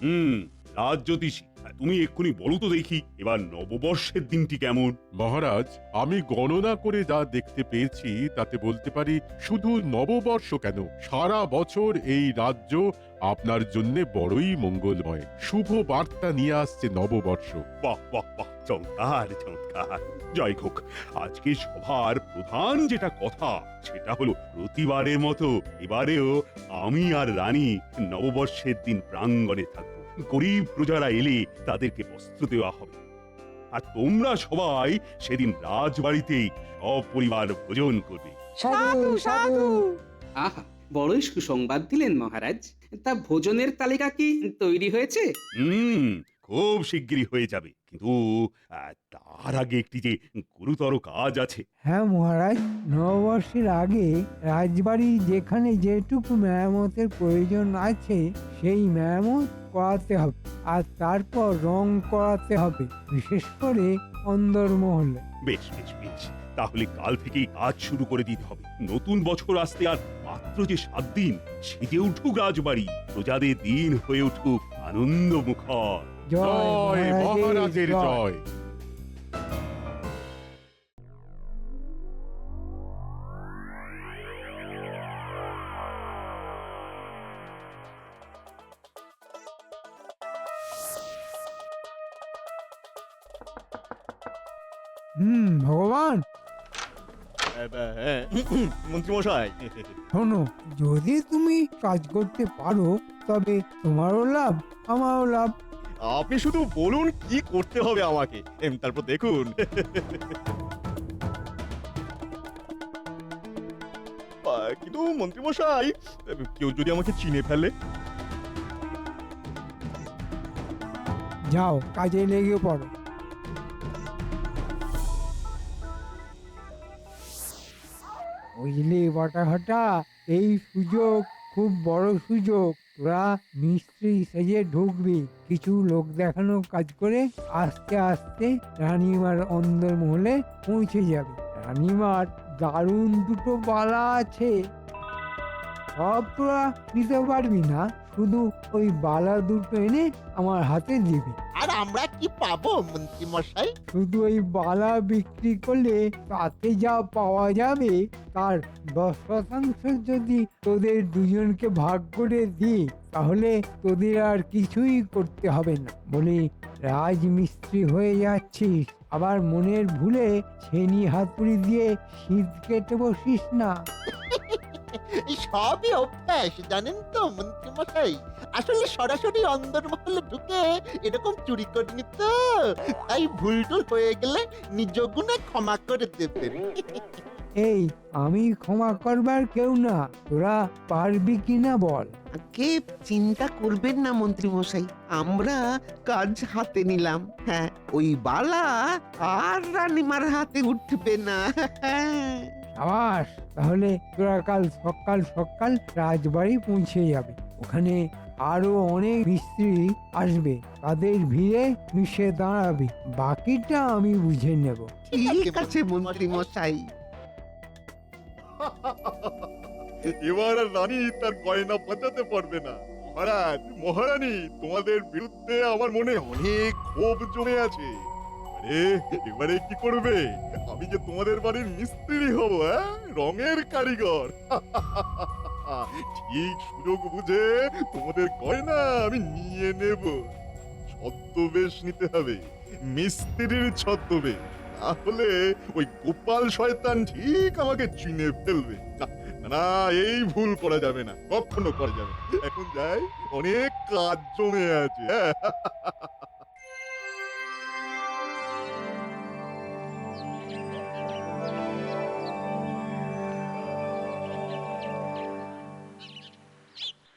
হুম, রাজ জ্যোতিষী, তুমি এক্ষুনি বলো তো দেখি এবার নববর্ষের দিনটি কেমন? মহারাজ, আমি গণনা করে যা দেখতে পেয়েছি তাতে বলতে পারি শুধু নববর্ষ কেন, সারা বছর এই রাজ্য আপনার জন্য বড়ই মঙ্গলময়। শুভ বার্তা নিয়ে আসছে নববর্ষ। বাহ বাহ বাহ, চমৎকার চমৎকার। যাই হোক, আজকে সভার প্রধান যেটা কথা সেটা হলো প্রতিবারের মতো এবারেও আমি আর রানী নববর্ষের দিন প্রাঙ্গণে থাকবো। গরিব প্রজারা এলে তাদেরকে বস্ত্র দেওয়া হবে, আর তোমরা সবাই সেদিন রাজবাড়িতেই সপরিবার ভোজন করবে। সাধু সাধু। আহা, বড়ই সুসংবাদ দিলেন মহারাজ। তা ভোজনের তালিকা কি তৈরি হয়েছে? হুম, খুব শিগগিরই হয়ে যাবে, কিন্তু তার আগে একটি যে গুরুতর কাজ আছে। হ্যাঁ মহারাজ, নববর্ষের আগে রাজবাড়ির যেখানে যেটুকু মেরামতের প্রয়োজন আছে সেই মেরামত করাতে হবে, আর তারপর রং করাতে হবে, বিশেষ করে অন্দরমহলে। বেশ বেশ বেশ, তাহলে কাল থেকেই কাজ শুরু করে দিতে হবে। নতুন বছর আসতে আর মাত্র যে 7 দিন, সেজে উঠুক রাজবাড়ি, প্রজাদের দিন হয়ে উঠুক আনন্দ মুখর। জয় মহারাজের জয়। ভগবান, মন্ত্রী মশাই, শোনো, যদি তুমি কাজ করতে পারো তবে তোমারও লাভ, আমারও লাভ। আপনি শুধু বলুন কি করতে হবে আমাকে, তারপর দেখুন। কিন্তু মন্ত্রী মশাই, কেউ যদি আমাকে চিনে ফেলে? যাও, কাজে লেগে পড়ো। বুঝলি বটাঘটা, এই সুযোগ খুব বড় সুযোগ। তোরা মিস্ত্রি সেজে ঢুকবি, কিছু লোক দেখানো কাজ করে আস্তে আস্তে রানীমার অন্দরমহলে পৌঁছে যাবে। রানীমার দারুণ দুটো বালা আছে, সব তোরা নিতে পারবি না, শুধু ওই বালা দুটো এনে আমার হাতে দিবি। আর আমরা কি পাবো মন্ত্রী মশাই? শুধু ওই বালা বিক্রি করলে তাতে যা পাওয়া যাবে তার 10% যদি তোদের দুজনকে ভাগ করে দিই, তাহলে তোদের আর কিছুই করতে হবে না। বলি, রাজমিস্ত্রি হয়ে যাচ্ছিস, আবার মনের ভুলে ছেনি হাতুড়ি দিয়ে শীত কেটে বসিস না। এই সবই অভ্যাস, জানেন তো মন্ত্রী মশাই। আসলে সরাসরি অন্দরমহলে ঢুকে এরকম চুরি করিনি তো, তাই ভুল টুল হয়ে গেলে নিজ গুণে ক্ষমা করে দেবেন। এই, আমি ক্ষমা করবার কেউ না, তোরা পারবি কিনা বল। কে চিন্তা করবেন না মন্ত্রী মশাই, আমরা কাজ হাতে নিলাম। হ্যাঁ, ওই বালা আর রানীমার হাতে উঠবে না। সাবাস, তাহলে তোরা কাল সকাল সকাল রাজবাড়ি পৌঁছে যাবে। ওখানে আরো অনেক মিস্ত্রি আসবে, তাদের ভিড়ে মিশে দাঁড়াবি, বাকিটা আমি বুঝে নেব। ঠিক আছে মন্ত্রী মশাই। এবার আর রানী তার গয়না বাঁচাতে পারবে না। মহারাজ, মহারানী, তোমাদের বিরুদ্ধে আমার মনে অনেক ক্ষোভ জমে আছে। আরে, এবারে কি করবে? আমি যে তোমাদের বাড়ির মিস্ত্রি হব, রঙের কারিগর। ঠিক সুযোগ বুঝে তোমাদের গয়না আমি নিয়ে নেব। ছদ্মবেশ নিতে হবে, মিস্ত্রির ছদ্মবেশ। তাহলে ওই গোপাল শয়তান ঠিক আমাকে চিনে ফেলবে না। না, এই ভুল করা যাবে না, কখনো করা যাবে না। এখন যাই, অনেক কাজ জমে আছে।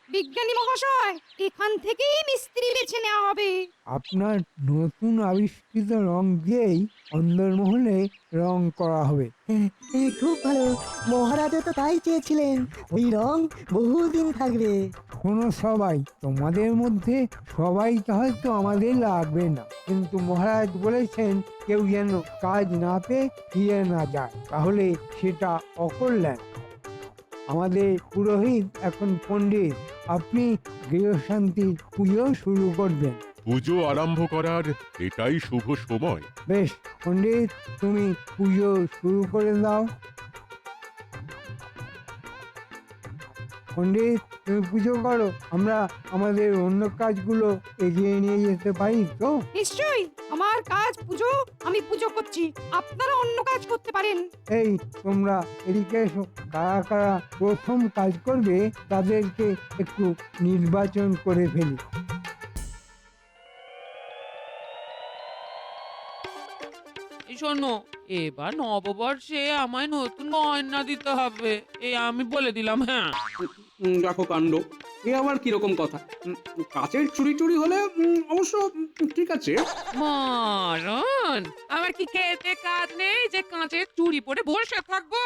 বিজ্ঞানী মহাশয়, এখান থেকেই মিস্ত্রি বেছে নেওয়া হবে। আপনার নতুন আবিষ্কৃত রং দিয়েই অন্দরমহলে রং করা হবে। খুব ভালো, মহারাজা তো তাই চেয়েছিলেন। ওই রং বহুদিন থাকবে। শোনো সবাই, তোমাদের মধ্যে সবাইকে হয়তো আমাদের লাগবে না, কিন্তু মহারাজ বলেছেন কেউ যেন কাজ না পেয়ে ফিরে না যায়, তাহলে সেটা অকল্যাণ। আমাদের পুরোহিত এখন পণ্ডিত, আপনি গৃহশান্তির পুজো শুরু করবেন। পুজো আরম্ভ করার এটাই শুভ সময়। বেশ পণ্ডিত, তুমি পুজো শুরু করে দাও। পণ্ডিত, তুমি পুজো করো, আমরা আমাদের অন্য কাজগুলো এগিয়ে নিয়ে যেতে পারি তো? নিশ্চয়ই, আমার কাজ পুজো, আমি পুজো করছি, আপনারা অন্য কাজ করতে পারেন। এই তোমরা এদিকে এসো। কারা কারা প্রথম কাজ করবে তাদেরকে একটু নির্বাচন করে ফেলি। এই শোনো, এবার নববর্ষে আমায় নতুন গয়না দিতে হবে, এই আমি বলে দিলাম। হ্যাঁ, দেখো কাণ্ড, এ আবার কিরকম কথা? কাচের চুরি টুরি হলে অবশ্য ঠিক আছে। মরণ, আমার কি খেতে কাজ নেই যে কাঁচের চুড়ি পরে বসে থাকবো?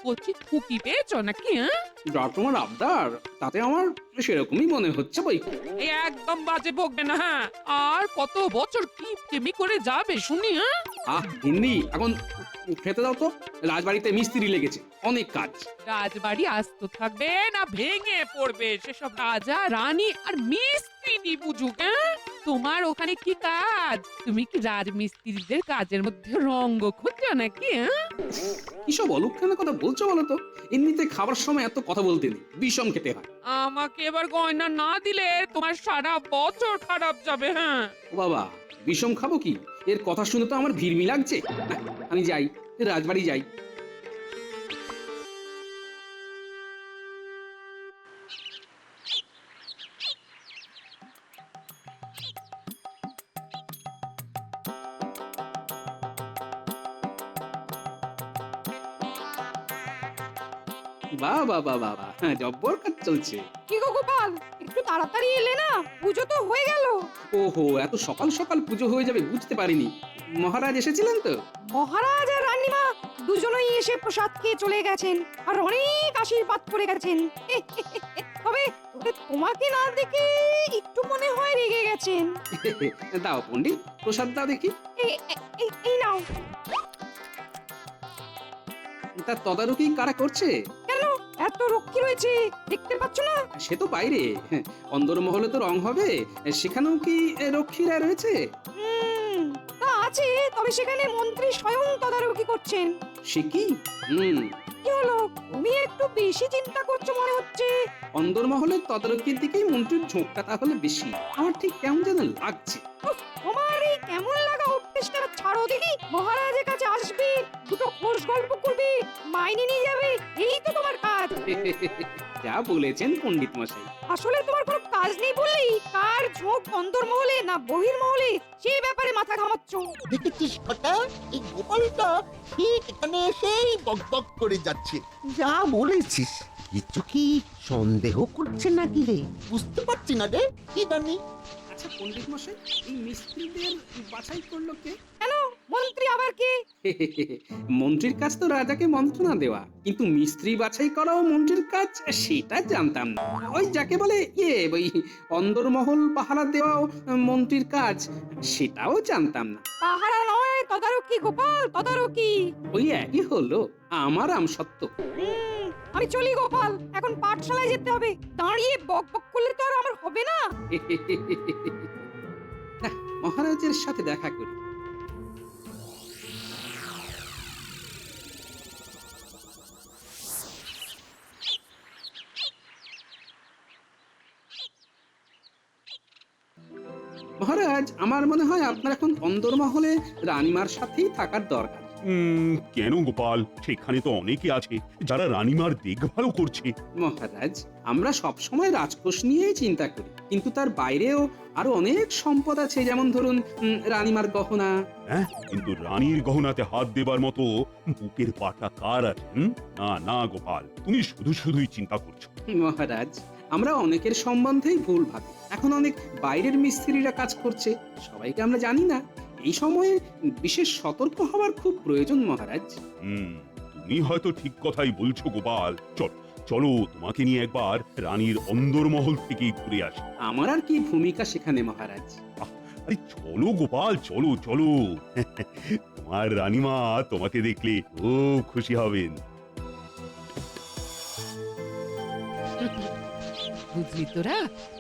বলছি খুকি পেয়েছো নাকি? হ্যাঁ, যা তোমার আবদার, তাতে আমার সেরকমই মনে হচ্ছে বই। এই একদম বাজে বকবে না। হ্যাঁ, আর কত বছর কি কেমি করে যাবে শুনি? হ্যাঁ, হিন্দি এখন খেতে দাও তো, রাজবাড়িতে মিস্ত্রি লেগেছে, অনেক কাজ। রাজবাড়ি আস্ত থাকবে না ভেঙে পড়বে সেসব রাজা রানী আর মিস্ত্রি বুঝুক। হ্যাঁ, তোমার ওখানে কি কাজ? তুমি কি রাজমিস্ত্রিদের কাজের মধ্যে রঙ্গ খুঁজছো নাকি? হ্যাঁ, কিসব অলক্ষণের কথা বলছো বলো তো? এমনিতে খাবার সময় এত কথা বলতে নেই, বিষম খেতে হয়। আমাকে এবার গয়না না দিলে তোমার সারা বছর খারাপ যাবে। হ্যাঁ, ও বাবা, বিষম খাবো কি? এর কথা শুনে তো আমার ভিড়মি লাগছে। আমি যাই, রাজবাড়ি যাই। বাহ বাহ বাহ বাহ, হ্যাঁ, জব্বর কাজ চলছে। কি গো গোপাল, একটু তাড়াতাড়ি এলে না, পুজো তো হয়ে গেল। ওহো, এত সকাল সকাল পুজো হয়ে যাবে বুঝতে পারিনি। মহারাজ এসেছিলেন তো? মহারাজ আর রানীমা দুজনেই এসে প্রসাদ খেয়ে চলে গেছেন, আর অনেক আশীর্বাদ করে গেছেন। তবে তোমাকে না দেখে একটু মনে হয় রেগে গেছেন। দাও পণ্ডিত, প্রসাদ দাও দেখি। এই নাও। তার তদারকি কারা করছে? কেন, এত রক্ষী রয়েছে, দেখতে পাচ্ছ না? সে তো বাইরে, অন্দরমহলে তো রং হবে, সেখানেও কি রক্ষীরা রয়েছে? তা আছে, তবে সেখানে মন্ত্রী স্বয়ং তদারকি করছেন। সে কি? কি হলো, তুমি একটু বেশি চিন্তা করছো মনে হচ্ছে। অন্দরমহলের তদারকির দিকেই মন্ত্রীর ঝোঁকটা তাহলে বেশি, আমার ঠিক কেমন যেন লাগছে। তোমার এই কেমন লাগা অভ্যেসটা ছাড়ো দেখি। মহারাজের কাছে আসবে, দুটো খোশ গল্প করবে, মাইনে নিয়ে যাবে, এই তো তোমার কাজ। যা বলেছেন পণ্ডিত মশাই। আসলে তোমার কোনো কাজ নেই বললেই কার ঝোঁক অন্তর্মহলে না বহির্মহলে সে ব্যাপারে মাথা ঘামাচ্ছ। দেখেছিস কটা, এই গোপালটা ঠিক এখানে এসেই বক বক করে যাচ্ছে। যা বলেছিস, কিছু কি সন্দেহ করছে নাকি রে? বুঝতে পারছি না রে, কি জানি। আচ্ছা পণ্ডিত মশাই, এই মিস্ত্রিদের বাছাই করলো কে? কেন, মন্ত্রী আবার কে? মন্ত্রীর কাজ তো রাজাকে মন্ত্রণা দেওয়া, কিন্তু মিস্ত্রি বাছাই করাও মন্ত্রীর কাজ, সেটা জানতাম না। ওই যাকে বলে ওই অন্দরমহল পাহারা দেওয়াও মন্ত্রীর কাজ, সেটাও জানতাম না। পাহারা নয়, তদারকি গোপাল, তদারকি। ওই একই হলো, আমার আমসত্ব। আমি চলি গোপাল, এখন পাঠশালায় যেতে হবে। দাঁড়িয়ে বক বক করলে তো আর আমার হবে না। মহারাজের সাথে দেখা করি। মহারাজ, আমার মনে হয় আপনার এখন অন্দরমহলে রানীমার সাথেই থাকার দরকার। কেন গোপাল, সেখানে তো অনেকে আছে যারা রানীমার দেখভালও করছে। মহারাজ, আমরা সব সময় রাজকোষ নিয়েই চিন্তা করি, কিন্তু তার বাইরেও আরো অনেক সম্পদ আছে, যেমন ধরুন রানীমার গহনা। হ্যাঁ, কিন্তু রানীর গহনাতে হাত দেবার মতো বুকের পাটা কার আছে? না না গোপাল, তুমি শুধু শুধুই চিন্তা করছো। মহারাজ, আমরা অনেকের সম্বন্ধেই ভুল ভাবি। এখন অনেক বাইরের মিস্ত্রিরা কাজ করছে, সবাইকে আমরা জানি না। এই সময়ে বিশেষ সতর্ক হওয়ার খুব প্রয়োজন মহারাজ। তুমি হয়তো ঠিক কথাই বলছো গোপাল। চলো তোমাকে নিয়ে একবার রানীর অন্দরমহল থেকে ঘুরে আসি। আমার আর কি ভূমিকা সেখানে মহারাজ? আরে চলো গোপাল, চলো চলো। তোমার রানীমা তোমাকে দেখলে খুব খুশি হবেন। বুঝলি তোরা,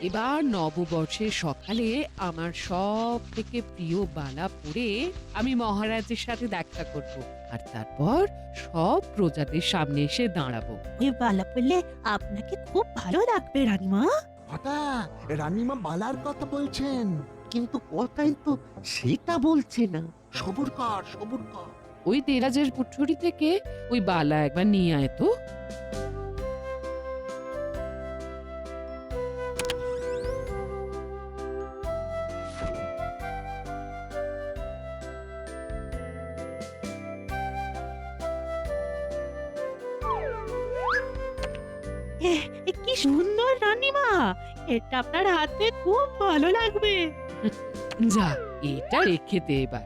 এবার নববর্ষের সকালে আমার সব থেকে প্রিয় বালা পরে আমি মহারাজের সাথে দেখা করব, আর তারপর সব প্রজাদের সামনে এসে দাঁড়াবো। ওই বালা পড়লে আপনাকে খুব ভালো লাগবে রানীমা। হঠাৎ রানীমা বালার কথা বলছেন। কিন্তু কথাই তো সেটা বলছে না। সবুর কর, সবুর কর। ওই দেরাজের পুঠুরি থেকে ওই বালা একবার নিয়ে আয় তো। কি সুন্দর রানীমা, এটা আপনার হাতে খুব ভালো লাগবে। যা, এটা রেখে দে এবার।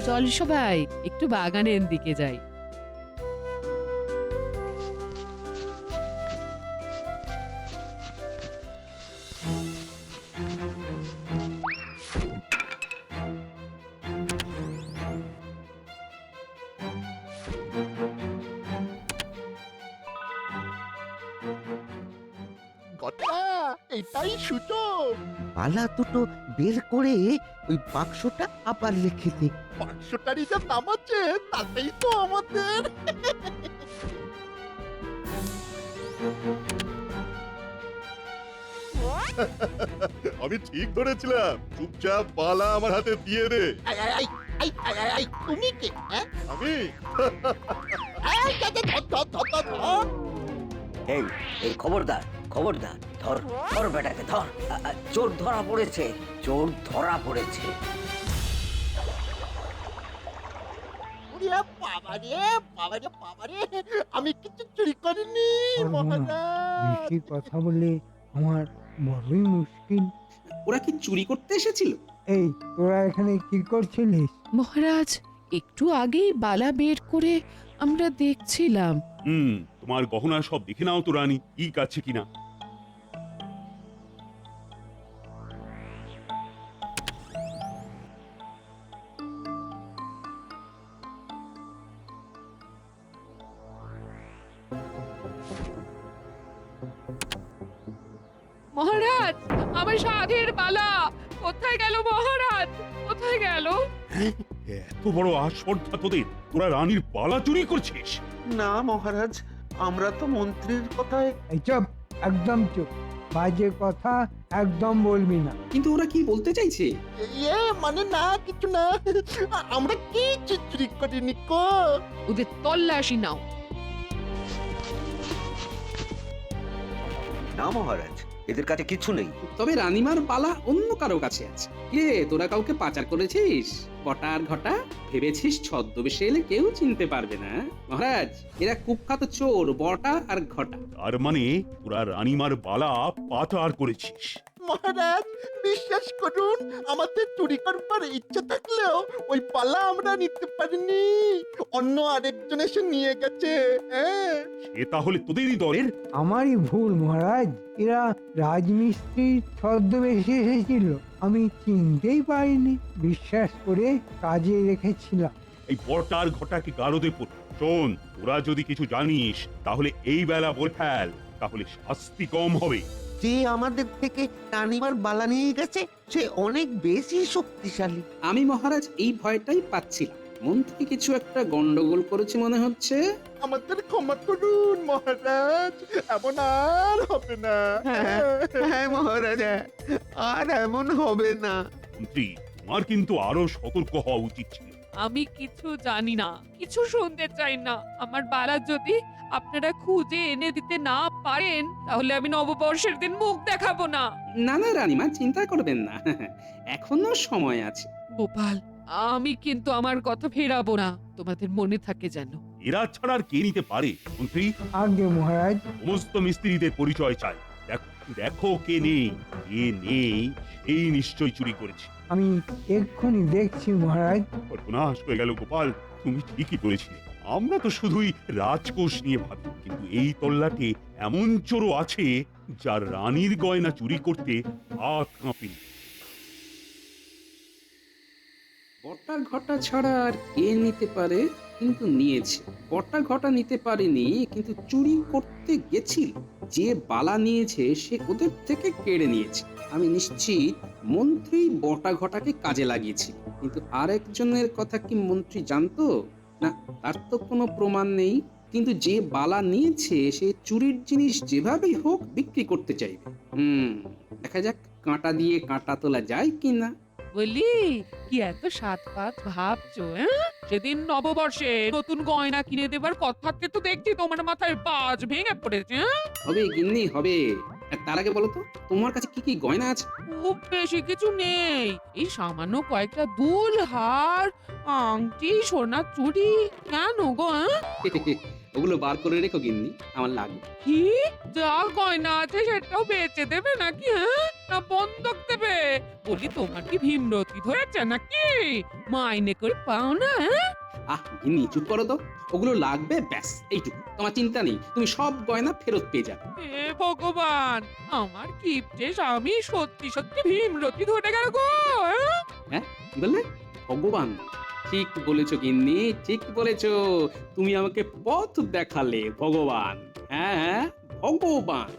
চল সবাই একটু বাগানের দিকে যাই। কথা এটাই সুযোগ। বালা দুটো বের করে ওই বাক্সটা আবার রেখে দে। 500টারই যা দাম আছে তাতেই তো আমাদের। আমি ঠিক ধরেছিলাম, চুপচাপ বালা আমার হাতে দিয়ে দে। আই, আই, আই, আই, আই, আই, আই, তুমি কে? হ্যাঁ? আমি আই, ধর, ধর, ধর, ধর, ধর, ধর। এই এই খবরদার, খবরদার, ধর ধর বেটাকে ধর। চোর ধরা পড়েছে, চোর ধরা পড়েছে। ওরে বাবারে, বাবারে, বাবারে, আমি কিছু চুরি করিনি সর্বনাশ। মহারাজ। বেশি কথা বলে আমার বড়ই মুশকিল। ওরা কি চুরি করতে এসেছিল? এই তোরা এখানে কি করছিলিস? মহারাজ, একটু আগেই বালা বের করে আমরা দেখছিলাম। তোমার গহনা সব দেখে নাও তো রানী, ঠিক আছে কিনা। মহারাজ, আমার সাধের বালা কোথায় গেল? মহারাজ কোথায় গেল? এত বড় আস্পর্ধা তোদের, তোরা রানীর বালা চুরি করছিস? না মহারাজ, আমরা তো মন্ত্রীর কথায়। এই চুপ, একদম চুপ, বাজে কথা একদম বলবি না। কিন্তু ওরা কি বলতে চাইছে? ইয়ে মানে না, কিছু না, আমরা কিছু চুরি করিনি কো। ওদের তল্লাশি নাও। না মহারাজ, এদের কাছে কিছু নেই। তবে রানীমার বালা অন্য কারো কাছে আছে। কে তোরা কাউকে পাচার করেছিস? বটা আর ঘটা ভেবেছিস ছদ্মবেশে এলে কেউ চিনতে পারবে না? মহারাজ, এরা কুখ্যাত চোর বটা আর ঘটা। তার মানে তোরা রানীমার বালা পাচার করেছিস? মহারাজ বিশ্বাস করুন, আমাদের চুরি করবার ইচ্ছা থাকলেও ওই পালা আমরা নিতে পারিনি, অন্য আরেকজন এসে নিয়ে গেছে। হ্যাঁ, সে তাহলে তোদেরই দলের? আমারই ভুল মহারাজ, এরা রাজমিস্ত্রির ছদ্মবেশে এসেছিল, আমি চিনতেই পারিনি, বিশ্বাস করে কাজে রেখেছিলাম। এই বটার ঘটাকে গারদে পড়। শোন, তোরা যদি কিছু জানিস তাহলে এই বেলা বল ফেল, তাহলে শাস্তি কম হবে। যে আমাদের থেকে রানীমার বালা নিয়ে গেছে সে অনেক বেশি শক্তিশালী। আমি মহারাজ এই ভয়টাই পাচ্ছিলাম। মন্ত্রী কিছু একটা গন্ডগোল করেছে মনে হচ্ছে। আমাদের ক্ষমা করুন মহারাজ, এমন আর হবে না। হ্যাঁ মহারাজ, আর এমন হবে না। মন্ত্রী, তোমার কিন্তু আরো সতর্ক হওয়া উচিত ছিল। আমি কিছু জানি না, কিছু শুনতে চাই না। আমার বালা যদি আপনারা খুঁজে এনে দিতে না পারেন তাহলে আমি নববর্ষের দিন মুখ দেখাবো না। না না রানীমা, চিন্তা করবেন না, এখনো সময় আছে। গোপাল, আমি কিন্তু আমার কথা ফেরাবো না, তোমাদের মনে থাকে যেন। এরা ছাড়া আর কে নিতে পারে মন্ত্রী? আগে মহারাজ, সমস্ত মিস্ত্রিদের পরিচয় চাই। দেখো কে নেই, কে নেই এই নিশ্চয় চুরি করেছে। আমি এক্ষুনি দেখছি মহারাজ। সর্বনাশ হয়ে গেল গোপাল, তুমি ঠিকই বলেছিলে। আমরা তো শুধুই রাজকোষ নিয়ে ভাবি, কিন্তু এই তল্লাটে এমন চোরও আছে যার রানীর গয়না চুরি করতে হাত কাঁপে। বটা ঘটা ছাড়া আর কে নিতে পারে, কিন্তু নিয়েছে। বটা ঘটা নিতে পারেনি, কিন্তু চুরি করতে গেছিল। যে বালা নিয়েছে সে ওদের থেকে কেড়ে নিয়েছে। আমি নিশ্চিত মন্ত্রী বটা ঘটাকে কাজে লাগিয়েছে। কিন্তু আরেকজনের কথা কি মন্ত্রী জানতো? না, তার তো কোনো প্রমাণ নেই। কিন্তু যে বালা নিয়েছে সে চুরির জিনিস যেভাবেই হোক বিক্রি করতে চাইবে। দেখা যাক কাঁটা দিয়ে কাঁটা তোলা যায় কিনা। বলি কি এত সাত পাঁচ ভাবছো? সেদিন নববর্ষে নতুন গয়না কিনে দেবার কথাতে তো দেখছি তোমার মাথায় বাজ ভেঙে পড়েছে। হবে গিন্নি হবে। তার আগে বলো তো, তোমার কাছে কি কি গয়না আছে? খুব বেশি কিছু নেই, এই সামান্য কয়েকটা দুল, হার, আংটি, সোনার চুড়ি। কেন গো? ওগুলো বার করে রেখো গিন্নি, আমার লাগবে। কি যা গয়না আছে সেটাও বেচে দেবে নাকি? না বন্ধক দেবে? বলি তোমার কি ভীমরতি ধরেছে নাকি? মাইনে করে পাও না? গিন্নি চুপ করো তো। ওগুলো লাগবে ব্যাস, এইটুকু। তোমার চিন্তা নেই, তুমি সব গয়না ফেরত পেয়ে যাবে। হে ভগবান, আমার কিপ্টে স্বামী সত্যি সত্যি ভীমরতি ধরে গেল গো। কি বললে? ভগবান? ঠিক বলেছো গিন্নি, ঠিক বলেছো। তুমি আমাকে পথ দেখালে ভগবান। হ্যাঁ, ভগবান।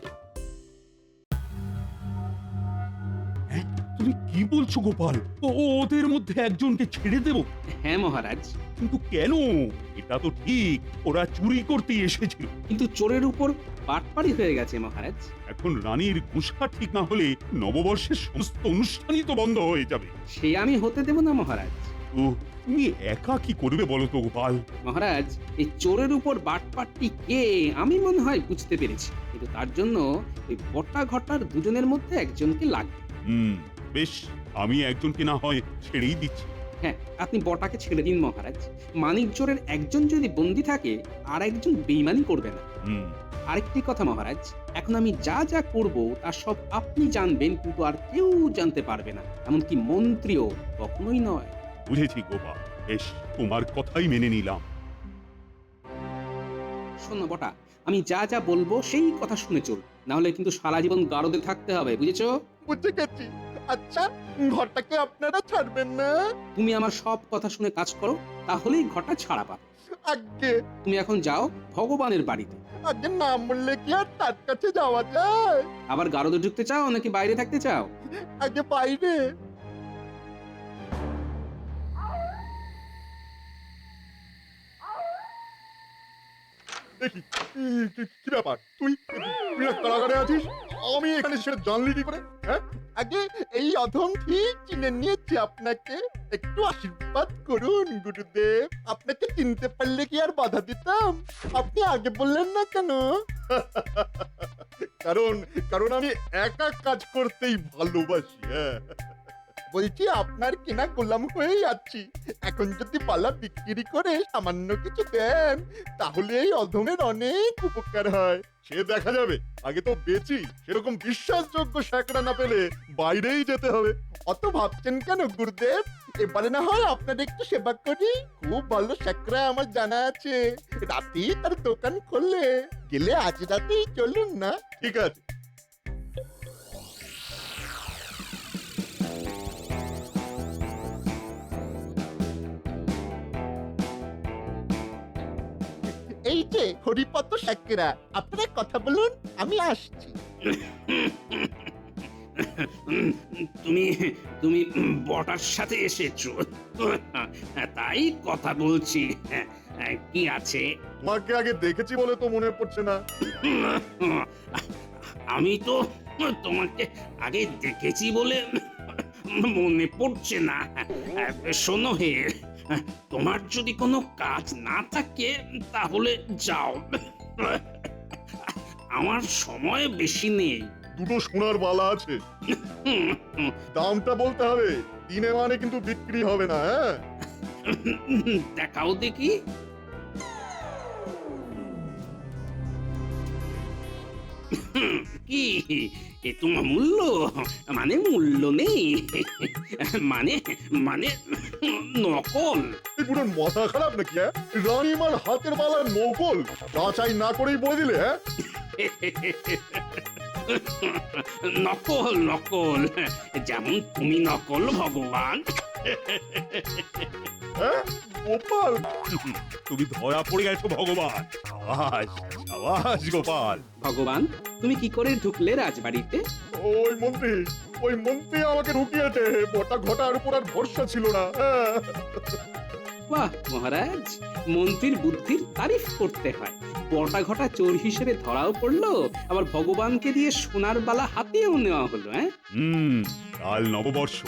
তুমি কি বলছো গোপাল? ওদের মধ্যে একজনকে ছেড়ে দেব? হ্যাঁ মহারাজ। কিন্তু কেন? এটা তো ঠিক, ওরা চুরি করতে এসেছিল। কিন্তু চোরের উপর বাটপাড়ি হয়ে গেছে মহারাজ। এখন রানীর গুসা ঠিক না হলে নববর্ষের সমস্ত অনুষ্ঠানই তো বন্ধ হয়ে যাবে। সে আমি হতে দেব না মহারাজ। ও, তুমি একা কি করবে বলো তো গোপাল? মহারাজ, এই চোরের উপর বাটপাটটি কে আমি মনে হয় বুঝতে পেরেছি। কিন্তু তার জন্য ওই বটা ঘটার দুজনের মধ্যে একজনকে লাগবে। বেশ, আমি একজনকে না হয় ছেড়েই দিচ্ছি। হ্যাঁ, আপনি বটাকে ছেড়ে দিন মহারাজ। মানিক চোরের একজন যদি বন্দী থাকে আর একজন বেইমানি করবে না। আরেকটি কথা মহারাজ, এখন আমি যা যা করব তা সব আপনি জানবেন, কিন্তু আর কেউ জানতে পারবে না, এমনকি মন্ত্রীও কখনোই নয়। বুঝেছি গোপাল, বেশ, তোমার কথাই মেনে নিলাম। শোনো বটা, আমি যা যা বলবো সেই কথা শুনে চল, না হলে কিন্তু সারা জীবন গারদে থাকতে হবে, বুঝেছো? বুঝে গেছি। আচ্ছা, ঘরটাকে আপনারা ছাড়বেন না? তুমি আমার সব কথা শুনে কাজ করো, তাহলেই ঘরটা ছাড়া পাবে। আগে তুমি এখন যাও ভগবানের বাড়িতে। আগে নাম বললে কি আর তার কাছে যাওয়া যায়? আবার গারদে ঢুকতে চাও নাকি বাইরে থাকতে চাও? আগে বাইরে। দেখি কি ব্যাপার, তুই কারাগারে আছিস? আমি এখানে সেটা জানলি কি করে? হ্যাঁ, আগে এই অধম ঠিক চিনে নিয়েছি আপনাকে। একটু আশীর্বাদ করুন গুরুদেব। আপনাকে চিনতে পারলে কি আর বাধা দিতাম? আপনি আগে বললেন না কেন? কারণ আমি একা কাজ করতেই ভালোবাসি। হ্যাঁ, বলছি আপনার কেনা গোলাম হয়েই আছি। এখন যদি পালা বিক্রি করে সামান্য কিছু দেন, তাহলে এই অধমের অনেক উপকার হয়। সে দেখা যাবে, আগে তো বেচি। সেরকম বিশ্বাসযোগ্য স্যাকরা না পেলে বাইরেই যেতে হবে। অত ভাবছেন কেন গুরুদেব? এবারে না হয় আপনার একটু সেবা করি। খুব ভালো স্যাকরা আমার জানা আছে, রাতেই তার দোকান খোলে। গেলে আজ রাতেই চলুন না? ঠিক আছে। এই যে হরিপদ স্যাকরা, আপনারা কথা বলুন, আমি আসছি। তুমি তুমি বটার সাথে এসেছো, তাই কথা বলছি। কি আছে? তোমাকে আগে দেখেছি বলে তো মনে পড়ছে না। আমি তো তোমাকে আগে দেখেছি বলে মনে পড়ছে না। শোনো হে, তোমার যদি কোনো কাজ না থাকে তাহলে যাও, আমার সময় বেশি নেই। দুটো সোনার বালা আছে, দামটা বলতে হবে। দিনে মানে কিন্তু বিক্রি হবে না। হ্যাঁ, দেখাও দেখি। কি এ তোমার মূল্য? মানে মূল্য নেই, মানে মানে নকল। এই পুরো মাথা খারাপ নাকি? হ্যাঁ, রানীমার হাতের বালা নকল, যাচাই না করেই বলে দিলে? হ্যাঁ, নকল নকল, যেমন তুমি নকল ভগবান। হ্যাঁ? গোপাল তুমি ধরা পড়ে গেছো ভগবান। সাবাস সাবাস গোপাল। ভগবান, তুমি কি করে ঢুকলে রাজবাড়িতে? ওই মন্ত্রী আমাকে ঢুকিয়েছে, বটা ঘটার উপর আর ভরসা ছিল না। হ্যাঁ। বাহ মহারাজ, মন্ত্রীর বুদ্ধির তারিফ করতে হয়। বটা ঘটা চোর হিসেবে ধরাও পড়লো, আবার ভগবানকে দিয়ে সোনার বালা হাতেও নেওয়া হলো। হ্যাঁ, কাল নববর্ষ,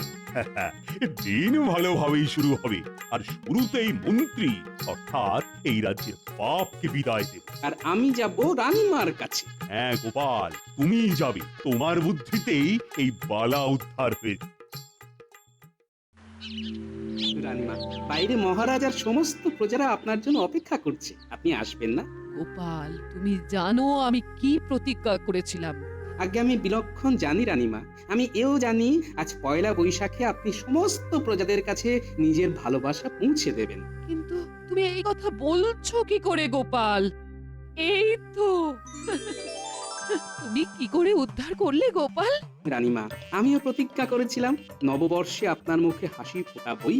দিন ভালোভাবেই শুরু হবে। আর শুরুতেই মন্ত্রী অর্থাৎ এই রাজ্যের পাপকে বিদায় দেবে। আর আমি যাব রানীমার কাছে। হ্যাঁ গোপাল, তুমিই যাবে। তোমার বুদ্ধিতেই এই বালা উদ্ধার হয়েছে। রানীমা, বাইরে মহারাজ আর সমস্ত প্রজারা আপনার জন্য অপেক্ষা করছে, আপনি আসবেন না? গোপাল, তুমি জানো আমি কি প্রতিজ্ঞা করেছিলাম? আগে আমি বিলক্ষণ জানি রানীমা। আমি এও জানি আজ পয়লা বৈশাখে আপনি সমস্ত প্রজাদের কাছে নিজের ভালোবাসা পৌঁছে দেবেন। কিন্তু তুমি এই কথা বলছো কি করে গোপাল? এই তো তুমি কি করে উদ্ধার করলে গোপাল? রানীমা, আমিও প্রতিজ্ঞা করেছিলাম নববর্ষে আপনার মুখে হাসি ফোটাবই।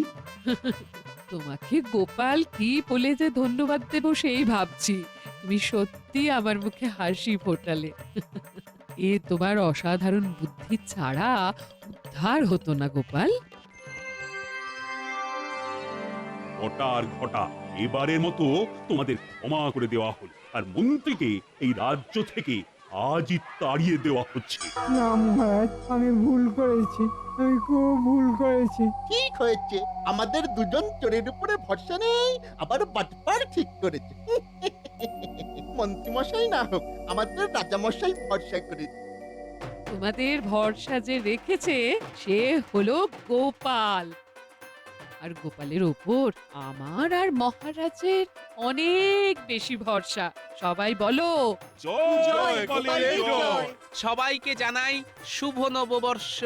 তোমাকে গোপাল কি বলে যে ধন্যবাদ দেব সেই ভাবছি। তুমি সত্যি আমার মুখে হাসি ফোটালে। এ তোমার অসাধারণ বুদ্ধি ছাড়া উদ্ধার হতো না গোপাল। ঘটা আর ঘটা, এবারের মতো তোমাদের ক্ষমা করে দেওয়া হলো। আর মন্ত্রীকে এই রাজ্য থেকে আজই তাড়িয়ে দেওয়া হচ্ছে। না মহারাজ, আমি ভুল করেছি, আমি খুব ভুল করেছি। ঠিক হয়েছে, আমাদের দুজন চোরের উপরে ভরসা নেই, আবার বাটপার ঠিক করেছে। মন্ত্রীমশাই না হোক, আমাদের রাজামশাই ভরসা করেছে। তোমাদের ভরসা যে রেখেছে সে হলো গোপাল। আর গোপালের ওপর আমার আর মহারাজের অনেক বেশি ভরসা। সবাই বলো জয় গোপালের জয়। সবাইকে জানাই শুভ নববর্ষ।